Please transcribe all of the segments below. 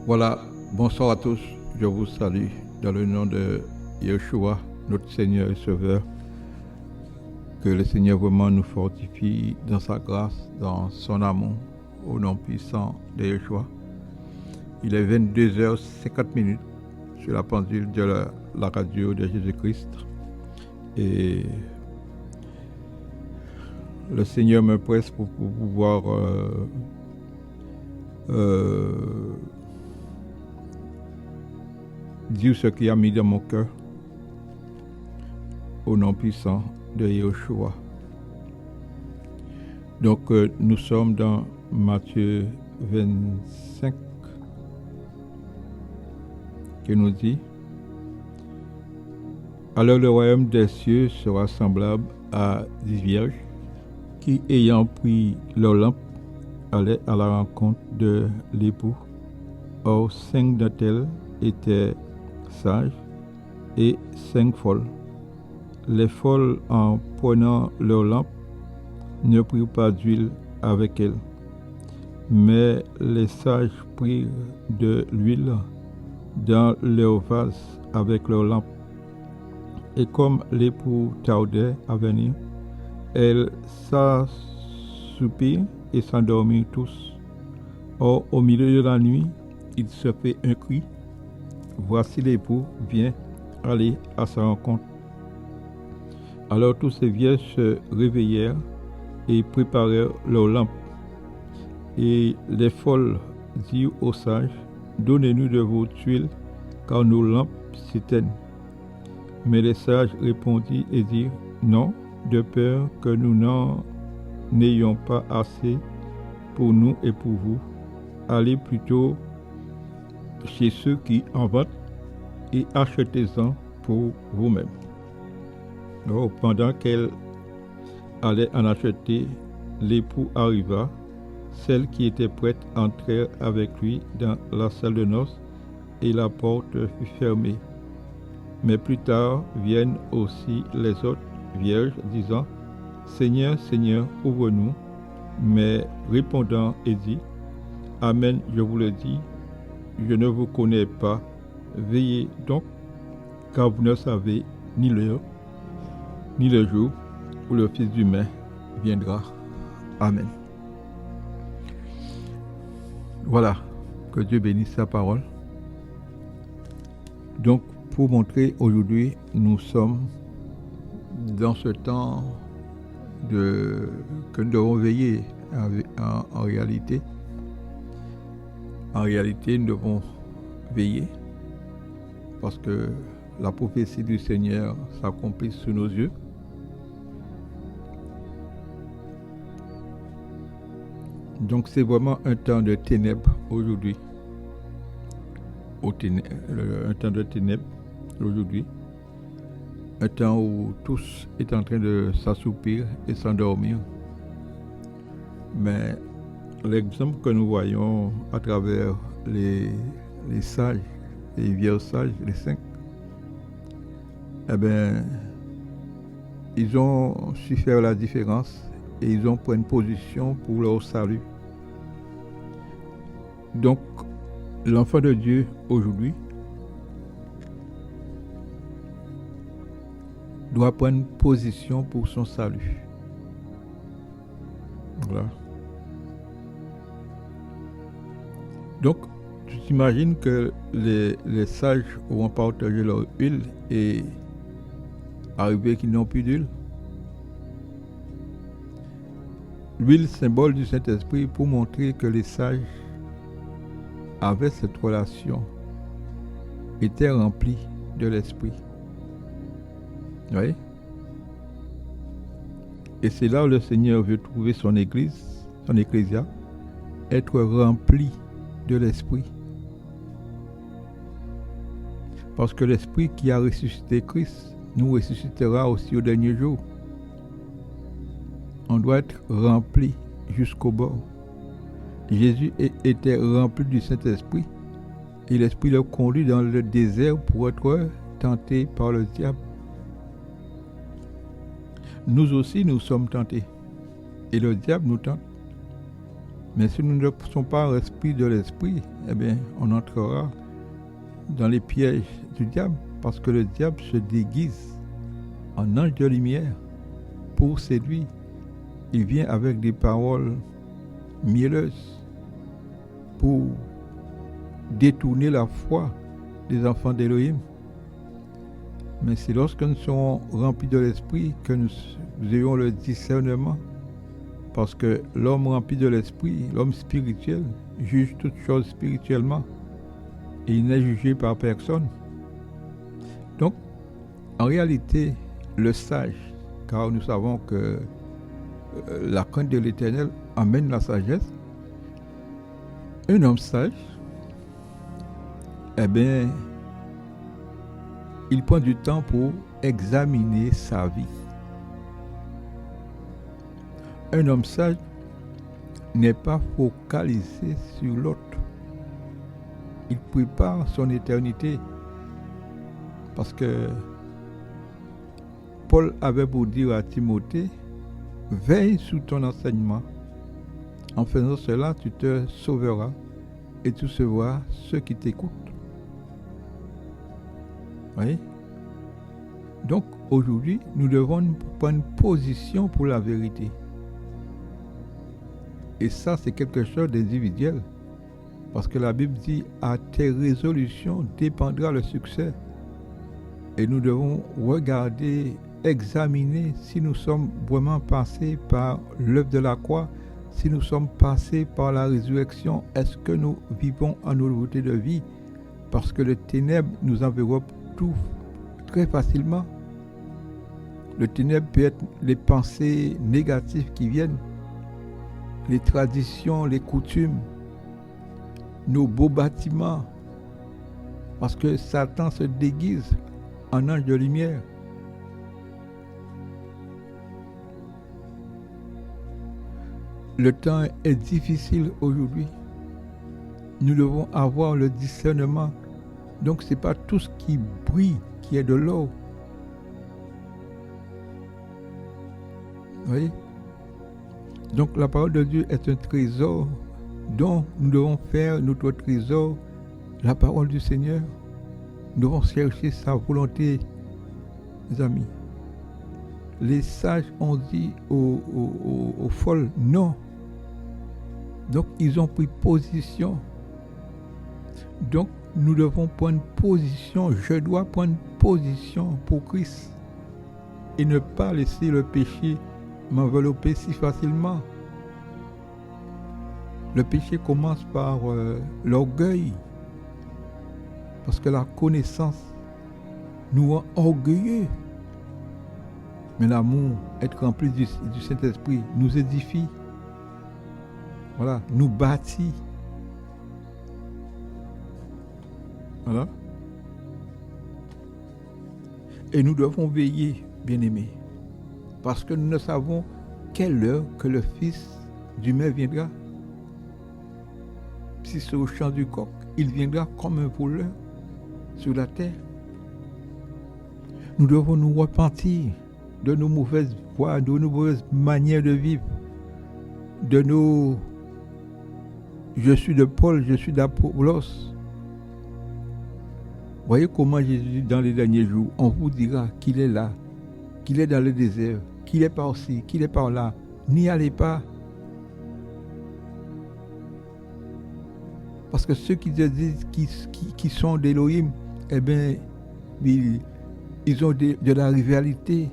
Voilà, bonsoir à tous, je vous salue dans le nom de Yeshua, notre Seigneur et Sauveur. Que le Seigneur vraiment nous fortifie dans sa grâce, dans son amour, au nom puissant de Yeshua. Il est 22h50 sur la pendule de la radio de Jésus-Christ. Et le Seigneur me presse pour pouvoir dire ce qu'il a mis dans mon cœur au nom puissant de Yeshua. Donc nous sommes dans Matthieu 25 qui nous dit: alors le royaume des cieux sera semblable à 10 vierges qui, ayant pris leur lampe, allaient à la rencontre de l'époux. Or 5 d'entre elles étaient sages et 5 folles. Les folles, en prenant leur lampe, ne prirent pas d'huile avec elles, mais les sages prirent de l'huile dans leur vase avec leur lampe. Et comme l'époux tardait à venir, elles s'assoupirent et s'endormirent tous. Or, au milieu de la nuit, il se fait un cri: voici l'époux vient, aller à sa rencontre. Alors tous ces vierges se réveillèrent et préparèrent leurs lampes. Et les folles dirent aux sages: donnez-nous de vos huiles, car nos lampes s'éteignent. Mais les sages répondirent et dirent: non, de peur que nous n'en ayons pas assez pour nous et pour vous. Allez plutôt chez ceux qui en vendent et achetez-en pour vous-même. Alors, pendant qu'elle allait en acheter, l'époux arriva. Celles qui étaient prêtes entrèrent avec lui dans la salle de noces et la porte fut fermée. Mais plus tard viennent aussi les autres vierges, disant: Seigneur, Seigneur, ouvre-nous. Mais répondant, et dit: Amen, je vous le dis, je ne vous connais pas. Veillez donc, car vous ne savez ni l'heure, ni le jour où le Fils humain viendra. Amen. Voilà, que Dieu bénisse sa parole. Donc, pour montrer aujourd'hui, nous sommes dans ce temps que nous devons veiller en réalité. En réalité, nous devons veiller parce que la prophétie du Seigneur s'accomplit sous nos yeux. Donc c'est vraiment un temps de ténèbres aujourd'hui. Un temps de ténèbres aujourd'hui. Un temps où tous est en train de s'assoupir et s'endormir. Mais l'exemple que nous voyons à travers les sages, les vierges sages, les 5, eh bien, ils ont su faire la différence et ils ont pris une position pour leur salut. Donc, l'enfant de Dieu aujourd'hui doit prendre position pour son salut. Voilà. Donc, tu t'imagines que les sages auront partagé leur huile et arrivé qu'ils n'ont plus d'huile. L'huile, symbole du Saint-Esprit, pour montrer que les sages avaient cette relation, étaient remplis de l'Esprit. Oui. Et c'est là où le Seigneur veut trouver son Église, son Ecclésia, être rempli de l'Esprit. Parce que l'Esprit qui a ressuscité Christ nous ressuscitera aussi au dernier jour. On doit être rempli jusqu'au bord. Jésus était rempli du Saint-Esprit et l'Esprit le conduit dans le désert pour être tenté par le diable. Nous aussi, nous sommes tentés et le diable nous tente. Mais si nous ne sommes pas remplis de l'esprit, eh bien, on entrera dans les pièges du diable, parce que le diable se déguise en ange de lumière pour séduire. Il vient avec des paroles mielleuses pour détourner la foi des enfants d'Élohim. Mais c'est lorsque nous serons remplis de l'esprit que nous ayons le discernement. Parce que l'homme rempli de l'esprit, l'homme spirituel, juge toutes choses spirituellement. Et il n'est jugé par personne. Donc, en réalité, le sage, car nous savons que la crainte de l'Éternel amène la sagesse, un homme sage, eh bien, il prend du temps pour examiner sa vie. Un homme sage n'est pas focalisé sur l'autre. Il prépare son éternité. Parce que Paul avait pour dire à Timothée, veille sur ton enseignement. En faisant cela, tu te sauveras et tu sauveras ceux qui t'écoutent. Oui. Donc aujourd'hui, nous devons prendre position pour la vérité. Et ça, c'est quelque chose d'individuel. Parce que la Bible dit, à tes résolutions dépendra le succès. Et nous devons regarder, examiner si nous sommes vraiment passés par l'œuvre de la croix, si nous sommes passés par la résurrection. Est-ce que nous vivons en nouveauté de vie? Parce que le ténèbre nous enveloppe tout très facilement. Le ténèbre peut être les pensées négatives qui viennent, les traditions, les coutumes, nos beaux bâtiments, parce que Satan se déguise en ange de lumière. Le temps est difficile aujourd'hui. Nous devons avoir le discernement. Donc ce n'est pas tout ce qui brille qui est de l'or. Vous voyez? Donc la parole de Dieu est un trésor dont nous devons faire notre trésor, la parole du Seigneur. Nous devons chercher sa volonté, mes amis. Les sages ont dit aux folles non. Donc ils ont pris position. Donc nous devons prendre position. Je dois prendre position pour Christ et ne pas laisser le péché m'envelopper si facilement. Le péché commence par l'orgueil, parce que la connaissance nous rend orgueilleux. Mais l'amour, être rempli du Saint-Esprit, nous édifie, voilà, nous bâtit. Voilà. Et nous devons veiller, bien-aimés, parce que nous ne savons quelle heure que le Fils d'humain viendra. Si c'est au chant du coq, il viendra comme un voleur sur la terre. Nous devons nous repentir de nos mauvaises voies, de nos mauvaises manières de vivre, de nos « je suis de Paul, je suis d'Apollos ». Voyez comment Jésus, dans les derniers jours, on vous dira qu'il est là, qu'il est dans le désert, qu'il est par-ci, qu'il est par-là. N'y allez pas. Parce que ceux qui disent qui sont d'Élohim, eh bien, ils ont de la rivalité.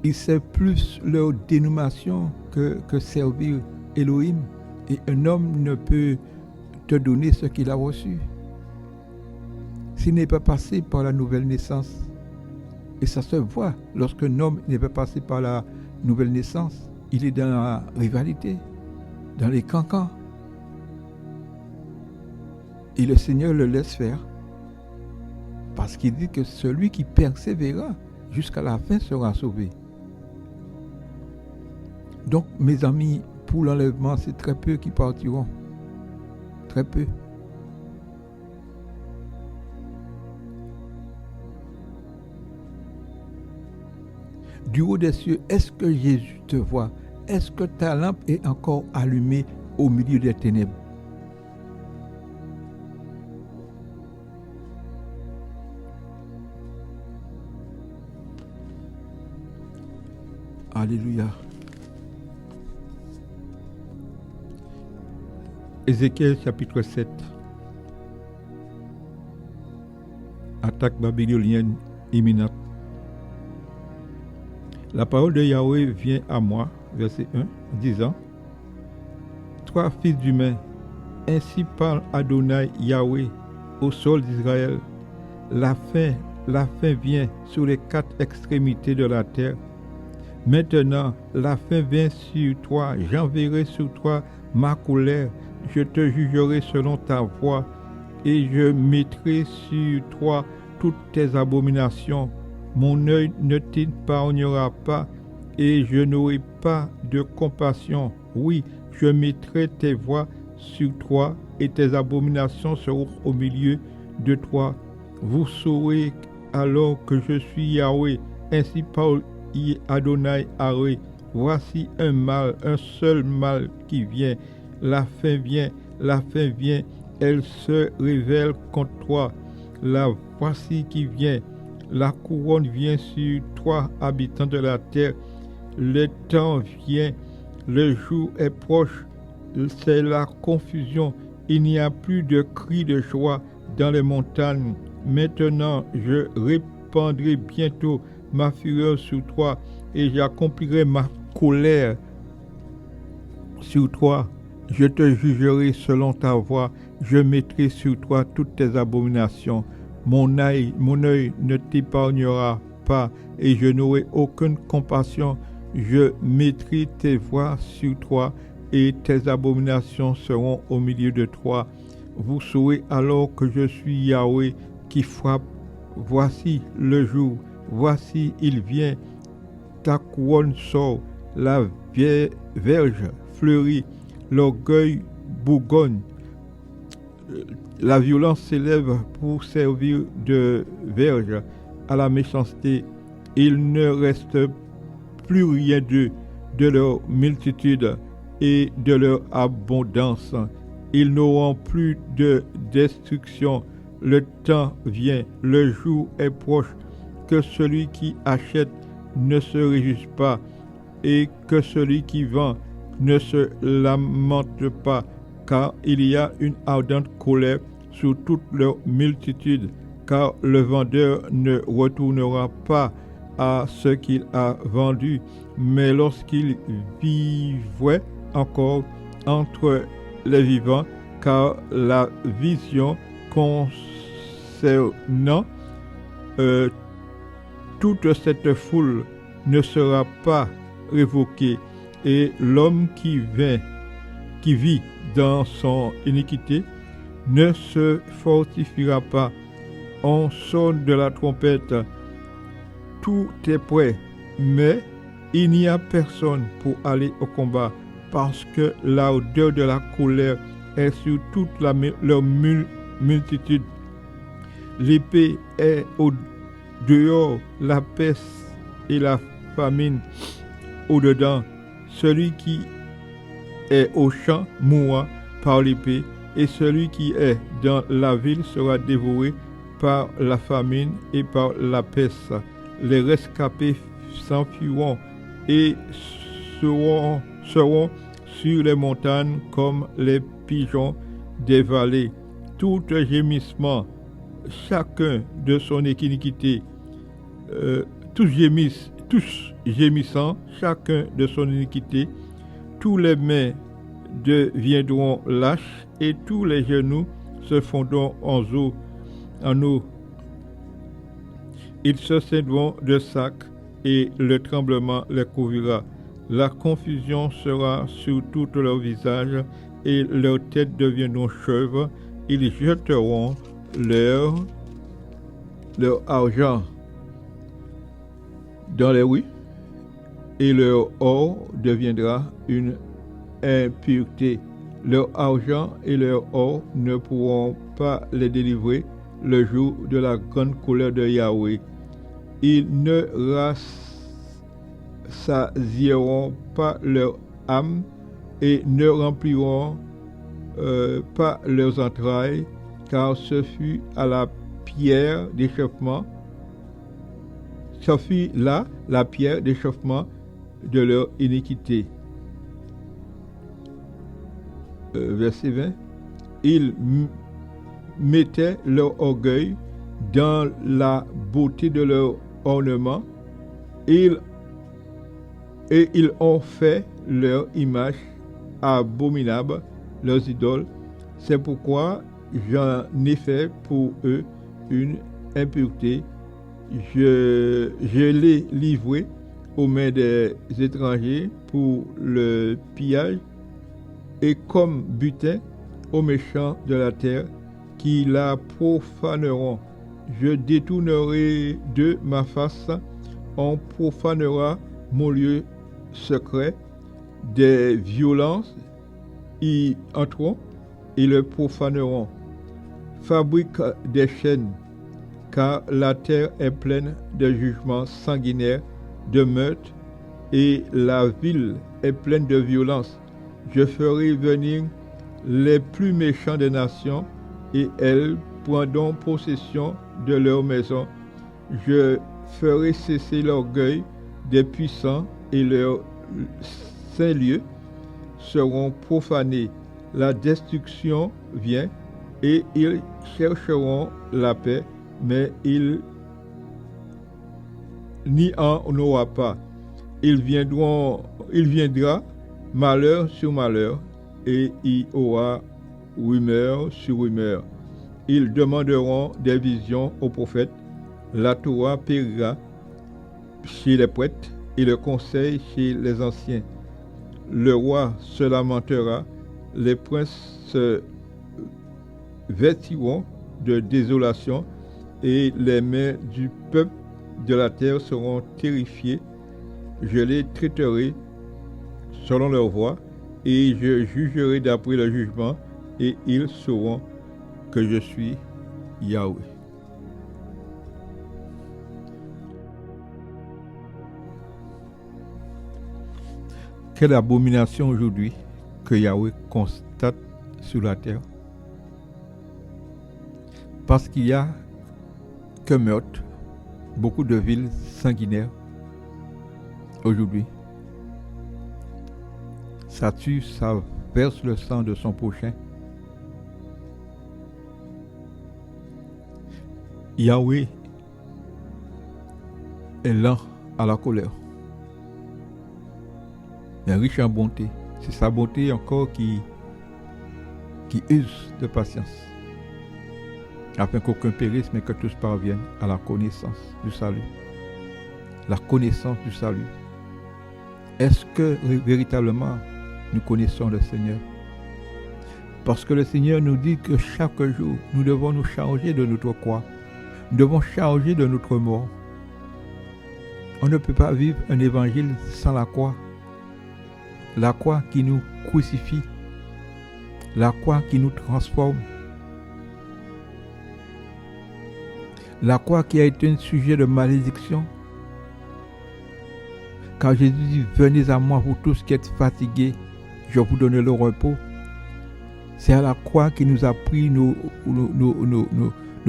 Ils savent plus leur dénomination que servir Elohim. Et un homme ne peut te donner ce qu'il a reçu s'il n'est pas passé par la nouvelle naissance. Et ça se voit lorsqu'un homme n'est pas passé par la nouvelle naissance. Il est dans la rivalité, dans les cancans. Et le Seigneur le laisse faire. Parce qu'il dit que celui qui persévérera jusqu'à la fin sera sauvé. Donc, mes amis, pour l'enlèvement, c'est très peu qui partiront. Très peu. Du haut des cieux, est-ce que Jésus te voit? Est-ce que ta lampe est encore allumée au milieu des ténèbres? Alléluia. Ézéchiel chapitre 7. Attaque babylonienne imminente. La parole de Yahweh vient à moi, verset 1, disant: Toi, fils d'humain, ainsi parle Adonai Yahweh au sol d'Israël. La fin vient sur les quatre extrémités de la terre. Maintenant, la fin vient sur toi, j'enverrai sur toi ma colère, je te jugerai selon ta voie, et je mettrai sur toi toutes tes abominations. Mon œil ne t'épargnera pas, et je n'aurai pas de compassion. Oui, je mettrai tes voies sur toi, et tes abominations seront au milieu de toi. Vous saurez alors que je suis Yahweh, ainsi parle Adonai Yahweh. Voici un mal, un seul mal qui vient. La fin vient, elle se révèle contre toi. La voici qui vient. La couronne vient sur toi, habitants de la terre. Le temps vient, le jour est proche. C'est la confusion. Il n'y a plus de cris de joie dans les montagnes. Maintenant, je répandrai bientôt ma fureur sur toi, et j'accomplirai ma colère sur toi. Je te jugerai selon ta voie, je mettrai sur toi toutes tes abominations. Mon œil ne t'épargnera pas, et je n'aurai aucune compassion. Je mettrai tes voies sur toi, et tes abominations seront au milieu de toi. Vous saurez alors que je suis Yahweh qui frappe. Voici le jour. Voici, il vient, ta couronne sort, la verge fleurit, l'orgueil bourgogne, la violence s'élève pour servir de verge à la méchanceté. Il ne reste plus rien d'eux, de leur multitude et de leur abondance. Ils n'auront plus de destruction. Le temps vient, le jour est proche. Que celui qui achète ne se réjouisse pas, et que celui qui vend ne se lamente pas, car il y a une ardente colère sur toute leur multitude, car le vendeur ne retournera pas à ce qu'il a vendu, mais lorsqu'il vivait encore entre les vivants, car la vision concernant toute cette foule ne sera pas révoquée, et l'homme qui vit dans son iniquité ne se fortifiera pas. On sonne de la trompette, tout est prêt, mais il n'y a personne pour aller au combat, parce que l'ardeur de la colère est sur toute leur multitude. L'épée est au dehors, la peste et la famine au-dedans. Celui qui est au champ mourra par l'épée, et celui qui est dans la ville sera dévoré par la famine et par la peste. Les rescapés s'enfuiront et seront sur les montagnes comme les pigeons des vallées. Tout gémissement, chacun de son iniquité, tous gémissant, chacun de son iniquité, tous les mains deviendront lâches, et tous les genoux se fondront en eau. Ils se céderont de sac, et le tremblement les couvrira. La confusion sera sur tout leur visage, et leurs têtes deviendront chèvres. Ils jetteront leur argent dans les rues, et leur or deviendra une impureté. Leur argent et leur or ne pourront pas les délivrer le jour de la grande colère de Yahweh. Ils ne saisiront pas leur âme et ne rempliront pas leurs entrailles, car ce fut à la pierre d'échauffement, ce fut là la pierre d'échauffement de leur iniquité. Verset 20. Ils mettaient leur orgueil dans la beauté de leur ornement, et ils ont fait leur image abominable, leurs idoles. C'est pourquoi j'en ai fait pour eux une impureté. Je l'ai livré aux mains des étrangers pour le pillage et comme butin aux méchants de la terre qui la profaneront. Je détournerai de ma face, on profanera mon lieu secret, des violences y entreront et le profaneront. Fabrique des chaînes, car la terre est pleine de jugements sanguinaires, de meurtres, et la ville est pleine de violence. Je ferai venir les plus méchants des nations, et elles prendront possession de leur maison. Je ferai cesser l'orgueil des puissants, et leurs saints lieux seront profanés. La destruction vient, et ils chercheront la paix, mais il n'y en aura pas. Il viendra malheur sur malheur, et il y aura rumeur sur rumeur. Ils demanderont des visions aux prophètes. La Torah périra chez les prêtres et le conseil chez les anciens. Le roi se lamentera, les princes se vêtiront de désolation, et les mains du peuple de la terre seront terrifiées. Je les traiterai selon leur voie, et je jugerai d'après le jugement, et ils sauront que je suis Yahweh. Quelle abomination aujourd'hui que Yahweh constate sur la terre. Parce qu'il y a que meurtre, beaucoup de villes sanguinaires aujourd'hui. Ça tue, ça verse le sang de son prochain. Yahweh est lent à la colère. Il est riche en bonté. C'est sa bonté encore qui use de patience, afin qu'aucun périsse, mais que tous parviennent à la connaissance du salut. La connaissance du salut. Est-ce que véritablement nous connaissons le Seigneur? Parce que le Seigneur nous dit que chaque jour, nous devons nous charger de notre croix. Nous devons charger de notre mort. On ne peut pas vivre un évangile sans la croix. La croix qui nous crucifie. La croix qui nous transforme. La croix qui a été un sujet de malédiction. Car Jésus dit, venez à moi vous tous qui êtes fatigués, je vous donne le repos. C'est à la croix qui nous a pris nos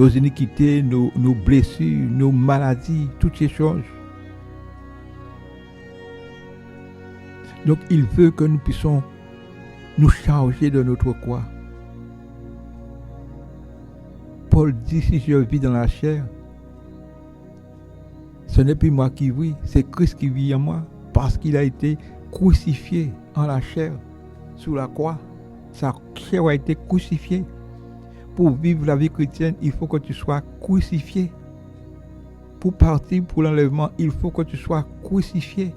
iniquités, nos blessures, nos maladies, toutes ces choses. Donc il veut que nous puissions nous charger de notre croix. Paul dit, si je vis dans la chair, ce n'est plus moi qui vis, c'est Christ qui vit en moi, parce qu'il a été crucifié en la chair, sous la croix. Sa chair a été crucifiée. Pour vivre la vie chrétienne, il faut que tu sois crucifié. Pour partir pour l'enlèvement, il faut que tu sois crucifié.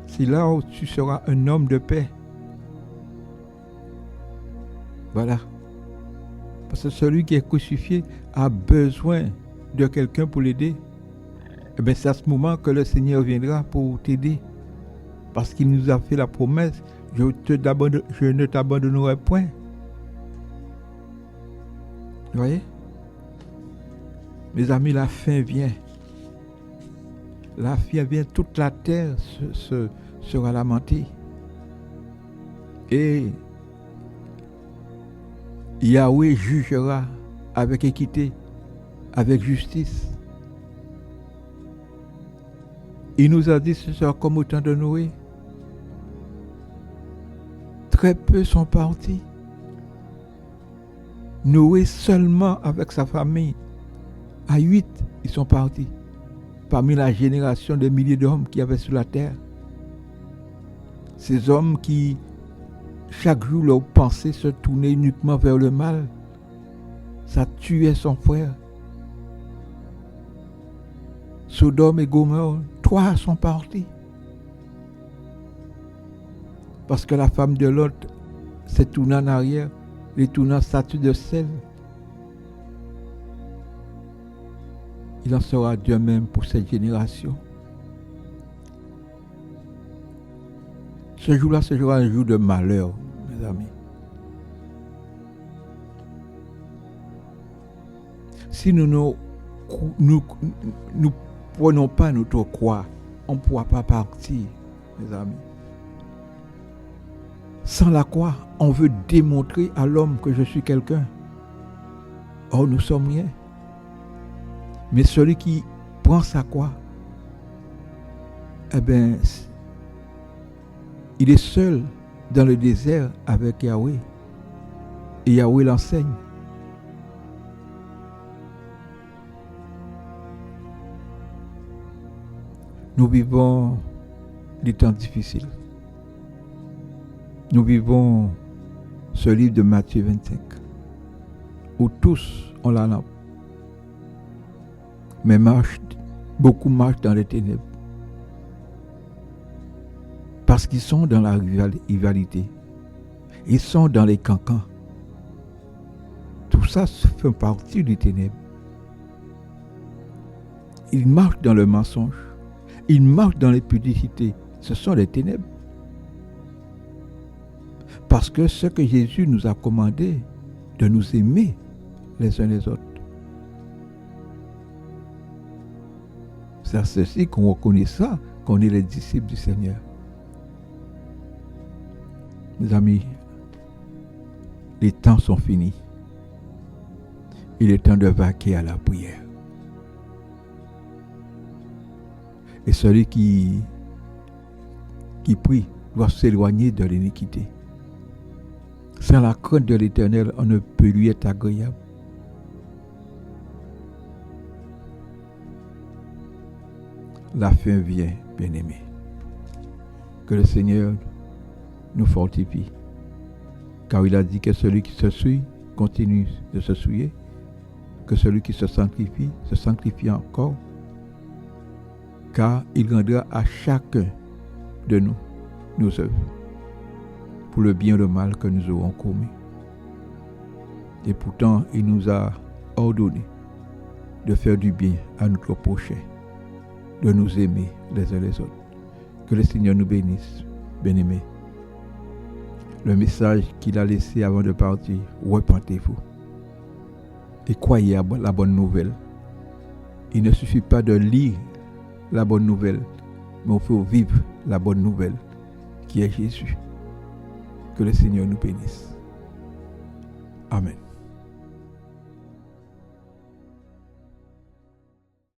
C'est là où tu seras un homme de paix. Voilà. Parce que celui qui est crucifié a besoin de quelqu'un pour l'aider. Et bien c'est à ce moment que le Seigneur viendra pour t'aider. Parce qu'il nous a fait la promesse, je ne t'abandonnerai point. Vous voyez? Mes amis, la fin vient. la fièvre vient, toute la terre sera lamentée. Et Yahweh jugera avec équité, avec justice. Il nous a dit ce sera comme au temps de Noé. Très peu sont partis. Noé seulement avec sa famille. À 8, ils sont partis. Parmi la génération de milliers d'hommes qu'il y avait sur la terre. Ces hommes qui, chaque jour, leur pensée se tournait uniquement vers le mal. Ça tuait son frère. Sodome et Gomorrhe, 3 sont partis. Parce que la femme de l'autre s'est tournée en arrière, les tournant statue de sel. Il en sera de même pour cette génération. Ce jour-là sera un jour de malheur, mes amis. Si nous ne prenons pas notre croix, on ne pourra pas partir, mes amis. Sans la croix, on veut démontrer à l'homme que je suis quelqu'un. Or, nous sommes rien. Mais celui qui prend sa croix, eh bien, il est seul dans le désert avec Yahweh. Et Yahweh l'enseigne. Nous vivons des temps difficiles. Nous vivons ce livre de Matthieu 25, où tous ont la lampe. Mais beaucoup marchent dans les ténèbres. Parce qu'ils sont dans la rivalité. Ils sont dans les cancans. Tout ça fait partie des ténèbres. Ils marchent dans le mensonge. Ils marchent dans les pudicités. Ce sont les ténèbres. Parce que ce que Jésus nous a commandé, de nous aimer les uns les autres. C'est à ceci qu'on reconnaît ça, qu'on est les disciples du Seigneur. Mes amis, les temps sont finis. Il est temps de vaquer à la prière. Et celui qui prie doit s'éloigner de l'iniquité. Sans la crainte de l'Éternel, on ne peut lui être agréable. La fin vient, bien-aimé. Que le Seigneur nous fortifie. Car il a dit que celui qui se suit continue de se souiller. Que celui qui se sanctifie encore. Car il rendra à chacun de nous nos œuvres. Pour le bien ou le mal que nous aurons commis. Et pourtant, il nous a ordonné de faire du bien à notre prochain, de nous aimer les uns les autres. Que le Seigneur nous bénisse, bien-aimés. Le message qu'il a laissé avant de partir, repentez-vous et croyez à la bonne nouvelle. Il ne suffit pas de lire la bonne nouvelle, mais il faut vivre la bonne nouvelle qui est Jésus. Que le Seigneur nous bénisse. Amen.